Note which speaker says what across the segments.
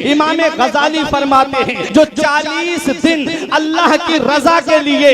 Speaker 1: इमाम गजाली फरमाते हैं जो 40 दिन अल्लाह की रजा के लिए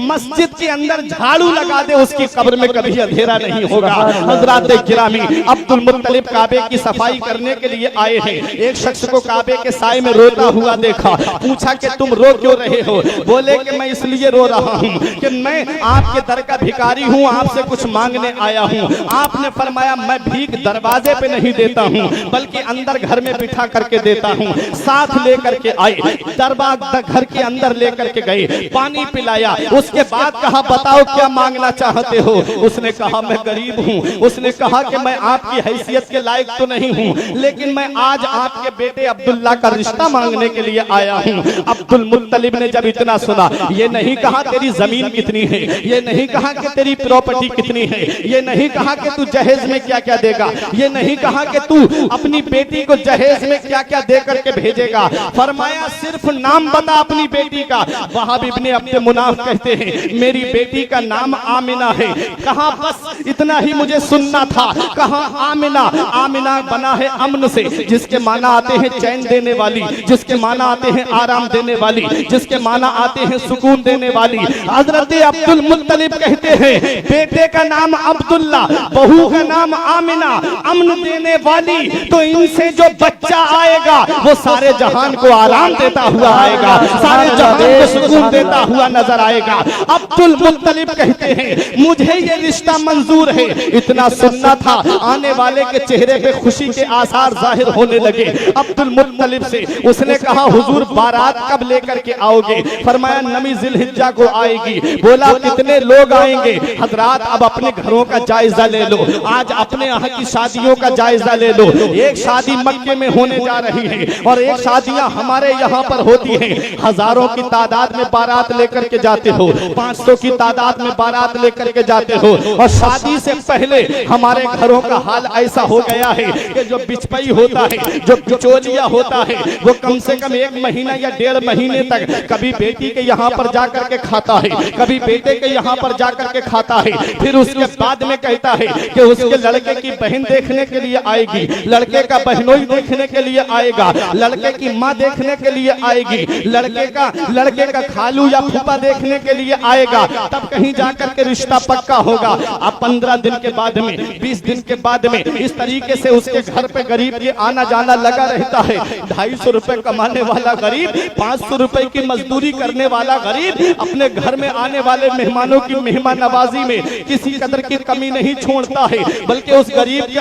Speaker 1: मस्जिद के अंदर झाड़ू लगा दे उसकी कब्र में कभी अंधेरा नहीं होगा। हजरात गिरामी, अब्दुल मुत्तलिब काबे की सफाई करने के लिए आए हैं। एक शख्स को काबे के साए में रोता हुआ देखा, पूछा कि तुम रो क्यों रहे हो? बोले कि मैं इसलिए रो रहा हूँ कि मैं आपके दर का भिखारी हूँ, आपसे कुछ मांगने आया हूँ। आपने फरमाया मैं भीख दरवाजे पे नहीं देता हूँ बल्कि अंदर घर में बिठा करके देता हूँ। साथ लेकर के आए, दरवाजा घर के अंदर लेकर के गए, पानी पिलाया, उसके बाद कहा बताओ क्या मांगना चाहते हो? उसने कहा मैं गरीब हूँ। उसने कहा कि मैं आपकी हैसियत के लायक तो नहीं हूँ लेकिन मैं आज आपके बेटे अब्दुल्ला का रिश्ता मांगने के लिए आया हूँ। अब्दुल मुत्तलिब ने जब इतना सुना, ये नहीं कहा तेरी जमीन कितनी है, ये नहीं कहा कि तेरी प्रॉपर्टी कितनी है, ये नहीं कहा कि तू जहेज में क्या क्या देगा, ये नहीं कहा कि तू अपनी बेटी को जहेज में क्या क्या दे करके भेजेगा। फरमाया सिर्फ नाम बता अपनी बेटी का। वहाब इब्ने अब्द मुनाफ कहते हैं मेरी बेटी का नाम आमिना है। कहा बस इतना ही मुझे सुनना था। कहा आमिना, आमिना बना है अमन से, जिसके माना आते हैं चैन देने वाली, जिसके माना आते हैं आराम देने वाली, जिसके माना आते हैं सुकून देने वाली। हजरत अब्दुल मुत्तलिब कहते हैं बेटे का नाम अब्दुल्ला, बहू का नाम आमिना, अमन देने वाली। तो इनसे जो बच्चा आएगा वो सारे जहान को आराम देता हुआ आएगा, सारे जहान को सुकून देता हुआ नजर आएगा। अब्दुल मुत्तलिब कहते हैं मुझे ये रिश्ता मंजूर है। इतना सुनना था, आने वाले के चेहरे पे खुशी के आसार जाहिर होने लगे। अब्दुल मुत्तलिब से उसने कहा हुजूर बारात कब लेकर के आओगे? फरमाया नमी जिलहिज्जा को आएगी। बोला कितने लोग आएंगे? हजरात अब अपने घरों का जायजा ले लो, आज अपने यहाँ की शादियों का जायजा ले लो। एक शादी मक्के में होने जा रही है और एक शादियां हमारे यहाँ पर होती हैं। हजारों की तादाद में बारात लेकर के जाते हो, 500 की तादाद में बारात लेकर के जाते हो और शादी से पहले हमारे घरों का हाल ऐसा हो गया है कि जो बिचपई होता है, जो बिचौलिया होता है, वो कम से कम 1 महीना या 1.5 महीने तक कभी बेटी के यहाँ पर जाकर के खाता है, कभी बेटे के यहाँ पर जाकर के खाता है। फिर उसके बाद में कहता है कि उसके लड़के की बहन देखने के लिए आएगी, लड़के का बहनोई देखने के लिए आएगा, लड़के की माँ देखने के लिए आएगी, लड़के का खालू या फूफा देखने के लिए आएगा, तब कहीं जाकर के रिश्ता पक्का होगा। अब 15 दिन के बाद में, 20 दिन के बाद में इस तरीके से उसके घर पे गरीब ये आना जाना लगा रहता है। 250 रुपए कमाने वाला गरीब, 500 रुपए की मजदूरी करने वाला गरीब अपने घर में आने वाले मेहमानों की मेहमान नवाजी में किसी कदर की कमी नहीं छोड़ता है, बल्कि उस गरीब के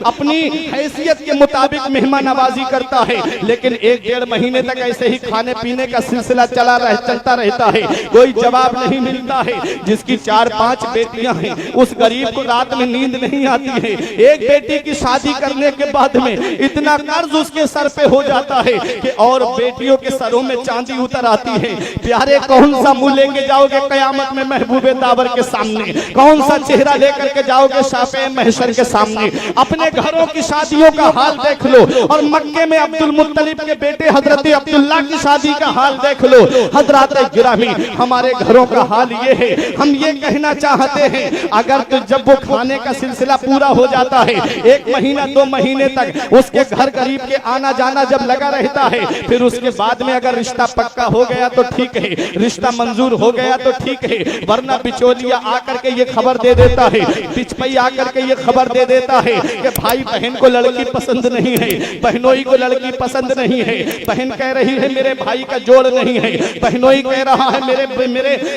Speaker 1: अपनी हैसियत के मुताबिक मेहमान नवाजी करता है। लेकिन 1-1.5 महीने तक ऐसे ही खाने पीने का सिलसिला चलता रहता है, कोई जवाब नहीं मिलता है। जिसकी 4-5 बेटियां हैं उस गरीब को रात में नींद नहीं आती है। एक बेटी की शादी करने के बाद में इतना कर्ज उसके सर पे हो जाता है कि और बेटियों के सरों में चांदी उतर आती है। प्यारे कौन सा मुंह लेके जाओगे कयामत में महबूबे ताबर के सामने? कौन सा चेहरा लेकर के जाओगे शाफे महशर के सामने? अपने घरों की शादियों का हाल देख लो और मक्के में अब्दुल मुत्तलिब के बेटे हजरत अब्दुल्ला की शादी का हाल देख लो। हजरत गिरामी, हमारे घरों का हाल ये है। हम ये कहना चाहते हैं अगर तो जब वो खाने का सिलसिला पूरा हो जाता है, 1 महीना 2 महीने तक उसके घर गरीब के आना जाना जब लगा रहता है, फिर उसके बाद में अगर रिश्ता पक्का हो गया तो ठीक है, रिश्ता मंजूर हो गया तो ठीक है, वरना बिचौलिया आकर के ये खबर दे देता है, बिचपई आकर के ये खबर दे देता है कि भाई बहन को लड़की पसंद नहीं है, बहनोई को लड़की पसंद नहीं है। बहन कह रही है मेरे भाई का जोड़ नहीं है, बहनोई कह रहा है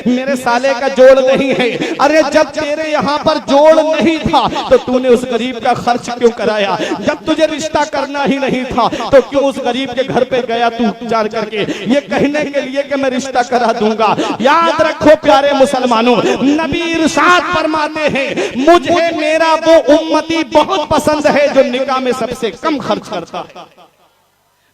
Speaker 1: मेरे साले का जोड़ नहीं है। अरे जब तेरे यहाँ पर जोड़ नहीं था तो तूने उस गरीब का खर्च क्यों कराया? जब तुझे रिश्ता करना ही नहीं था तो क्यों उस गरीब के घर पे गया तू जा करके ये कहने के लिए कि मैं रिश्ता करा दूंगा? याद रखो प्यारे मुसलमानों, नबी इरशाद फरमाते हैं मुझे मेरा वो उम्मती बहुत पसंद है जो निकाह में सबसे कम खर्च करता है।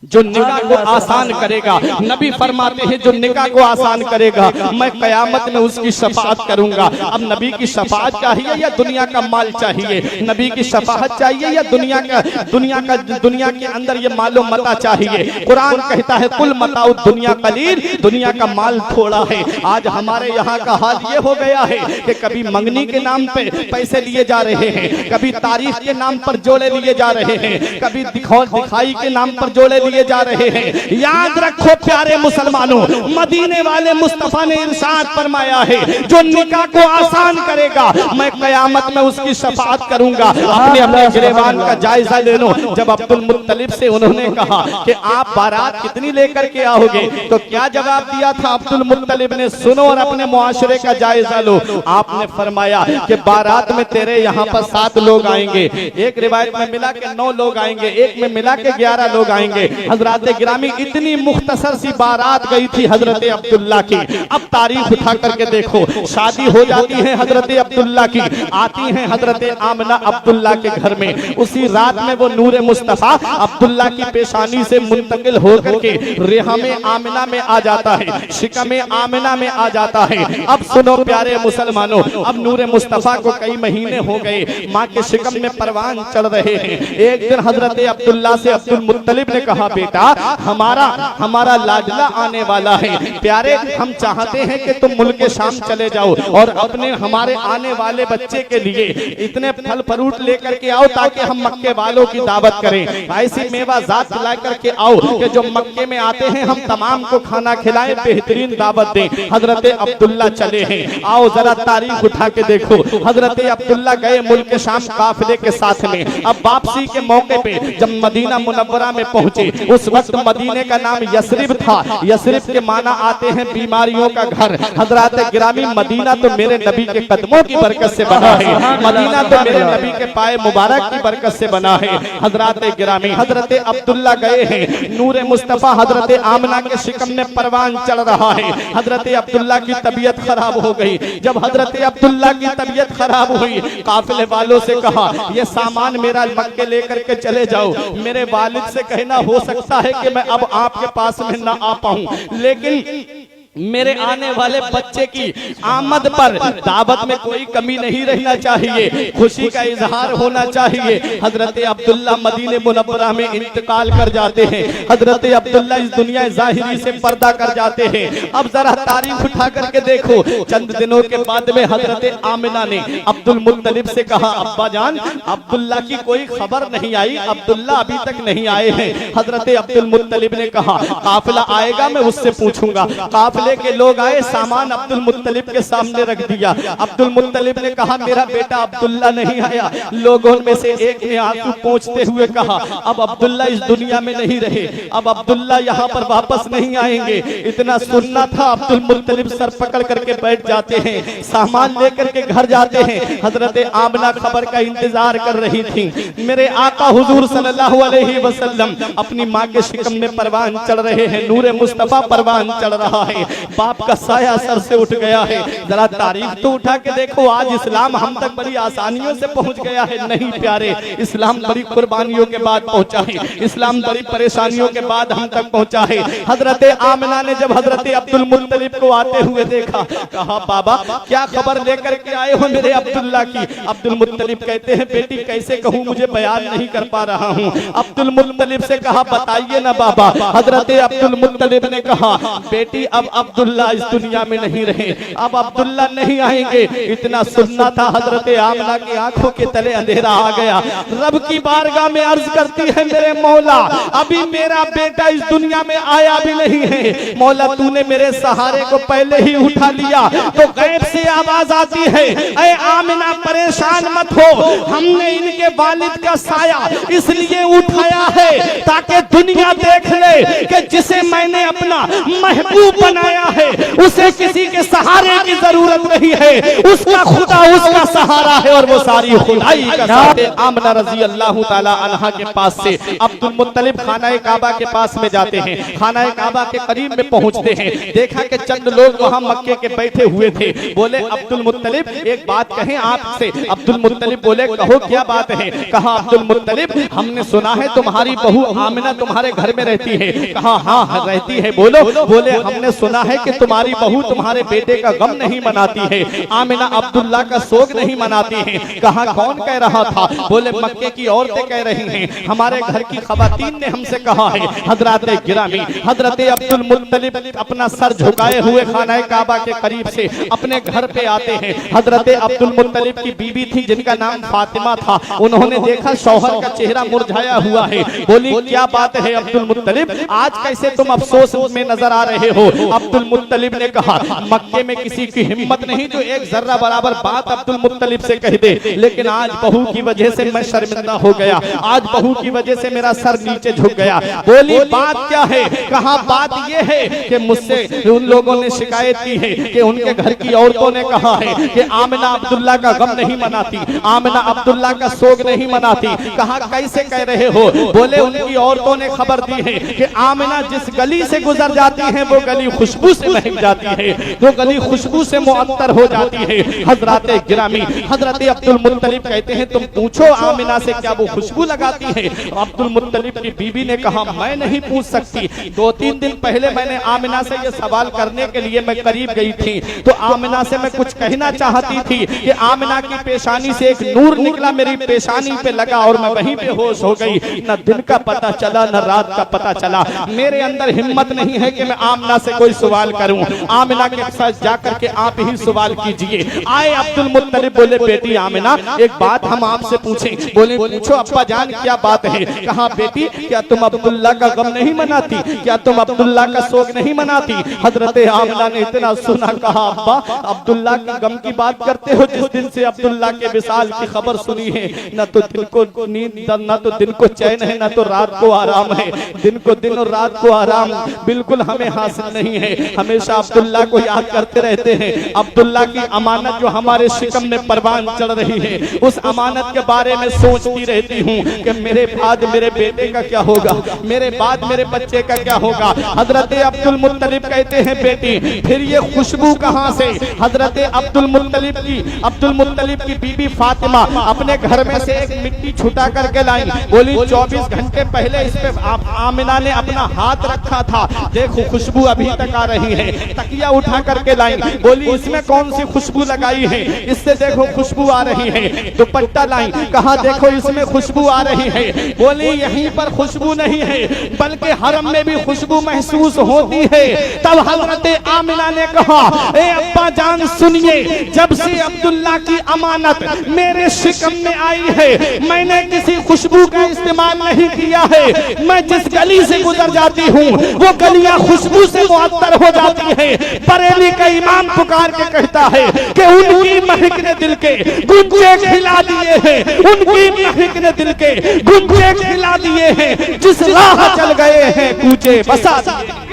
Speaker 1: जो निकाह को आसान करेगा, नबी फरमाते हैं जो निकाह को आसान करेगा मैं कयामत में उसकी शफाअत करूंगा। अब नबी की शफाअत चाहिए या दुनिया का माल चाहिए? नबी की शफाअत चाहिए या दुनिया के अंदर ये मालो मता चाहिए? कुरान कहता है कुल मताउ दुनिया कलील, दुनिया का माल थोड़ा है। आज हमारे यहाँ का हाल ये हो गया है कि कभी मंगनी के नाम पे पैसे लिए जा रहे हैं, कभी तारीख के नाम पर जोड़े लिए जा रहे हैं, कभी दिखाई के नाम पर जोड़े लिए जा रहे हैं। याद रखो प्यारे मुसलमानों, मदीने वाले मुस्तफा ने इरशाद फरमाया है जो निकाह को आसान करेगा मैं कयामत में उसकी शफाअत करूंगा। अपने अपने गिरेबान का जायजा ले लो। जब अब्दुल मुत्तलिब से उन्होंने कहा कि आप बारात कितनी लेकर के आओगे, तो क्या जवाब दिया था अब्दुल मुत्तलिब ने? सुनो और अपने मुआशरे का जायजा लो। आपने फरमाया कि बारात में तेरे यहाँ पर 7 लोग आएंगे, एक रिवायत में मिला के 9 लोग आएंगे, एक में मिला के 11 लोग आएंगे। हजरत गिरामी इतनी मुख्तसर सी बारात गई थी हजरत अब्दुल्ला की। अब तारीख उठा करके देखो, शादी हो जाती है हजरत अब्दुल्ला की, आती हैं हजरत आमना अब्दुल्ला के घर में। उसी रात में वो नूरे मुस्तफा अब्दुल्ला की पेशानी से मुंतकिल होकर के रेहमे आमिना में आ जाता है, शिकमे आमिना में आ जाता है। अब सुनो प्यारे मुसलमानों, अब नूरे मुस्तफा को कई महीने हो गए, माँ के शिकम में परवान चढ़ रहे हैं। एक दिन हजरत अब्दुल्ला से अब्दुल मुत्तलिब ने कहा बेटा हमारा लाडला आने वाला है, प्यारे हम चाहते हैं कि तुम मुल्क शाम चले जाओ और अपने हमारे आने वाले बच्चे के लिए इतने फल फ्रूट लेकर के आओ ताकि हम मक्के वालों की दावत करें। ऐसी मेवा जात ला करके आओ कि जो मक्के में आते हैं हम तमाम को खाना खिलाएं, बेहतरीन दावत दें। हजरत अब्दुल्ला चले हैं। आओ जरा तारीख उठा के देखो, हजरत अब्दुल्ला गए मुल्क शाम काफिले के साथ में। अब वापसी के मौके पे जब मदीना मुनव्वरा में पहुंचे, उस वक्त मदीने का नाम यसरिब था। यसरिब के माना आते हैं बीमारियों का घर। हजरत गिरामी मदीना तो मेरे नबी के कदमों की बरकत से बना है, मदीना तो मेरे नबी के पाए मुबारक की बरकत से बना है। हजरत गिरामी हजरत अब्दुल्ला गए हैं, नूरे मुस्तफा हजरत आमना के शिकम में परवान चढ़ रहा है। हजरत अब्दुल्ला की तबीयत खराब हो गई। जब हजरत अब्दुल्ला की तबीयत खराब हुई, काफिले वालों से कहा ये सामान मेरा मक्के लेकर के चले जाओ। मेरे वालिद से कहना हो सकता है कि मैं अब आपके पास में ना आ पाऊं, लेकिन मेरे आने वाले बच्चे की आमद पर दावत में कोई कमी नहीं रहना चाहिए, खुशी का इजहार होना चाहिए। हजरत अब्दुल्ला मदीने मुनव्वरा में इंतकाल कर जाते हैं। हजरत अब्दुल्ला इस दुनिया ज़ाहिरी से पर्दा कर जाते हैं। अब जरा तारीख उठा करके देखो, चंद दिनों के बाद में हजरत आमिना ने अब्दुल मुत्तलिब से कहा अब्बा जान अब्दुल्ला की कोई खबर नहीं आई, अब्दुल्ला अभी तक नहीं आए हैं। हजरत अब्दुल मुत्तलिब ने कहा काफिला आएगा मैं उससे पूछूंगा। काफिले के लोग आए, सामान अब्दुल मुत्तलिब के सामने रख दिया। अब्दुल मुत्तलिब ने कहा मेरा बेटा अब्दुल्ला नहीं आया। लोगों में से एक ने आंसू पोंछते हुए कहा अब अब्दुल्ला इस दुनिया में नहीं रहे, अब अब्दुल्ला यहाँ पर वापस नहीं आएंगे। इतना सुनना था, अब्दुल मुत्तलिब सर पकड़ करके बैठ जाते हैं, सामान लेकर के घर जाते हैं। हजरत आमना खबर का इंतजार कर रही थी। मेरे आका हुजूर सल्लल्लाहु अलैहि वसल्लम अपनी माँ के शिकम में परवान चढ़ रहे हैं, नूरे मुस्तफा परवान चढ़ रहा है। बाप का साया सर से उठ गया है। जरा तारीख तो उठा के देखो, आज इस्लाम हम तक बड़ी आसानियों से पहुंच गया है। नहीं प्यारे, इस्लाम बड़ी कुर्बानियों के बाद पहुंचा है, इस्लाम बड़ी परेशानियों के बाद हम तक पहुंचा है। हजरत आमिना ने जब हजरत अब्दुल मुत्तलिब को आते हुए देखा, कहा बाबा क्या खबर लेकर के आए हो मेरे अब्दुल्ला की? अब्दुल मुत्तलिब कहते हैं बेटी कैसे कहूँ, मुझे बयान नहीं कर पा रहा हूँ। अब्दुल मुत्तलिब से कहा बताइए ना बाबा। हजरत अब्दुल मुत्तलिब ने कहा बेटी अब अब्दुल्ला इस दुनिया में नहीं रहे, अब अब्दुल्ला नहीं आएंगे। इतना सुनना था, हजरत आमना की आंखों के तले अंधेरा आ गया। रब की बारगाह में अर्ज करती है मेरे मौला अभी मेरा बेटा इस दुनिया में आया भी नहीं है। मौला तूने मेरे सहारे को पहले ही उठा लिया। तो गैब से आवाज आती है ऐ आमिना परेशान मत हो, हमने इनके वालिद का साया इसलिए उठाया है ताकि दुनिया देख ले कि जिसे मैंने अपना महबूब बनाया है उसे किसी के सहारे की जरूरत नहीं है, उसका खुदा उसका सहारा है और वो सारी खुदाई का साथ है। आमना रजी अल्लाह ताला अन्हा के पास से अब्दुल मुत्तलिब खाना काबा के पास में जाते हैं। खाना काबा के करीब में पहुंचते हैं, देखा कि चंद लोग वहां मक्के के बैठे हुए थे। बोले अब्दुल मुत्तलिब एक बात कहें आपसे। अब्दुल मुत्तलिब बोले कहो क्या बात है। कहा अब्दुल मुत्तलिब हमने सुना है तुम्हारी बहू आमिना तुम्हारे घर में रहती है। कहा हाँ रहती है। बोलो। बोले हमने सुना है कि तुम्हारी बहू तुम्हारे बेटे का गम नहीं मनाती है, आमिना अब्दुल्ला का सोग नहीं मनाती है। कहा कौन कह रहा था। बोले मक्के की औरतें कह रही हैं, हमारे घर की खवातीन ने हमसे कहा है। हजरत गिरामी हजरत अब्दुल मुत्तलिब अपना सर झुकाए हुए खाना काबा के करीब से अपने घर पे आते हैं। हजरत अब्दुल मुत्तलिब की बीबी थी जिनका नाम फातिमा था। उन्होंने देखा शौहर का चेहरा मुरझाया हुआ है। बोली क्या बात है अब्दुल मुत्तलिब, आज कैसे तुम अफसोस में नजर आ रहे हो। अब्दुल मुत्तलिब ने कहा मक्के में किसी की हिम्मत नहीं जो एक जर्रा बराबर बात अब्दुल मुत्तलिब से कह दे, लेकिन आज बहू की वजह से मैं शर्मिंदा हो गया, आज बहू की वजह से मेरा सर नीचे झुक गया। बोली बात क्या है। कहा बात ये है कि मुझसे उन लोगों ने शिकायत की है कि उनके घर की औरतों ने कहा है कि आमिना अब्दुल्ला का गम नहीं मनाती, आमिना अब्दुल्ला का सोग नहीं मनाती। कहा कैसे कह रहे हो। बोले उनकी औरतों ने खबर दी है कि आमिना जिस गली से गुजर जाती है वो गली खुशबू से महक जाती है, वो गली खुशबू से मुअत्तर हो जाती है। हजरत गिरामी हजरत अब्दुल मुत्तलिब कहते हैं तुम पूछो आमिना से क्या वो खुशबू लगाती है। अब्दुल मुत्तलिब की बीबी ने कहा मैं नहीं पूछ सकती। 2-3 दिन पहले मैंने आमिना से ये सवाल करने के लिए मैं करीब गई थी, तो आमिना से मैं कुछ कहना चाहती थी कि आमिना की पेशानी से एक नूर निकला, मेरी पेशानी पे लगा और मैं वहीं बेहोश हो गई। न दिन का पता चला न रात का पता चला। मेरे अंदर हिम्मत नहीं है कि मैं आमिना से कोई सवाल करूं। आमिना के साथ जाकर के आप ही सवाल कीजिए। आए अब्दुल मुत्तलिब बोले बेटी आमिना एक बात हम आपसे पूछें। बोले पूछो अब्बा जान क्या बात है। कहा बेटी क्या तुम अब्दुल्ला का गम नहीं मनाती, क्या तुम अब्दुल्ला का शोक नहीं मनाती। हजरत आमिना ने इतना सुना, कहा अब्बा अब्दुल्ला के गम की बात करते हो, जिस दिन से अब्दुल्ला के विसाल की खबर सुनी है न तो दिल को नींद, न तो दिन को चैन है, न तो रात को आराम है। दिन को दिन और रात को आराम बिल्कुल हमें हासिल नहीं है। हमेशा अब्दुल्ला को याद करते रहते हैं। अब्दुल्ला की अमानत जो हमारे शिकम में परवान चढ़ रही है, उस अमानत के बारे में सोचती रहती हूँ कि मेरे बाद मेरे बेटे का क्या होगा, मेरे बाद मेरे बच्चे का क्या होगा। हजरत अब्दुल मुत्तलिब कहते हैं बेटी फिर ये खुशबू कहाँ से। हजरत अब्दुल मुत्तलिब की बीबी फातिमा अपने घर में से एक मिट्टी छुटा करके लाई। बोली 24 घंटे पहले इस पे आमिना ने अपना हाथ रखा था, देखो खुशबू अभी तक आ रही है। तकिया उठा करके लाई। बोली इसमें कौन सी खुशबू लगाई है, इससे देखो खुशबू आ रही है। दुपट्टा लाई, कहा देखो इसमें खुशबू आ रही है। बोली यहीं पर खुशबू नहीं है बल्कि हरम में भी खुशबू महसूस होती है। तब हजरत आमिना ने कहा ए अब्बा जान सुनिए, जब से अब्दुल्ला की अमानत मेरे शिकम में आई है मैंने किसी खुशबू का इस्तेमाल नहीं किया है। मैं जिस गली से गुजर जाती हूँ वो गलियां खुशबू से मुअत्तर हो जाती है। बरेली का इमाम पुकार के कहता है कि उनकी महक ने दिल के गुंजे खिला दिए हैं, उनकी महक ने दिल के गुंजे खिला दिए हैं। जिस राह चल गए हैं कूचे बसा दिए,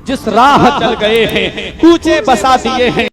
Speaker 1: जिस राह चल गए हैं कूचे बसा दिए हैं।